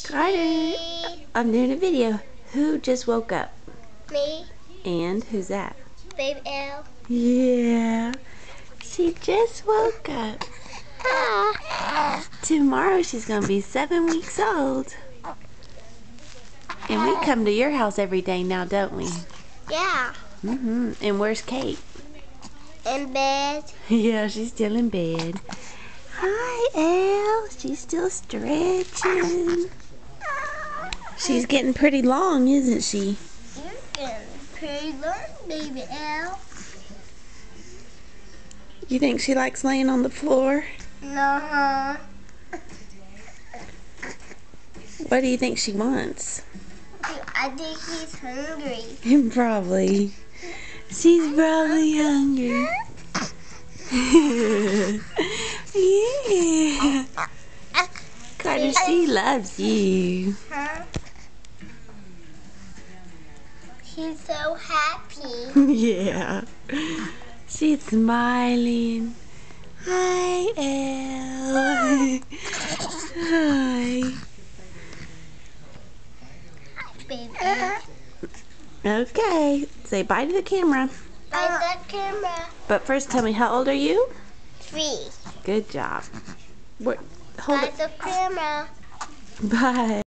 Carter, I'm doing a video. Who just woke up? Me. And who's that? Baby Elle. Yeah, she just woke up. Tomorrow she's gonna be 7 weeks old. And we come to your house every day now, don't we? Yeah. And where's Kate? In bed. Yeah, she's still in bed. Hi, Elle. She's still stretching. She's getting pretty long, isn't she? You're getting pretty long, Baby Elle. You think she likes laying on the floor? No. What do you think she wants? I think he's hungry. Probably. She's probably hungry. Yeah. Carter, she loves you. Huh? She's so happy. Yeah. She's smiling. Hi, Elle. Hi. Baby Elle. Okay. Say bye to the camera. By the camera. But first, tell me, how old are you? 3. Good job. Hold By it. the camera. Bye.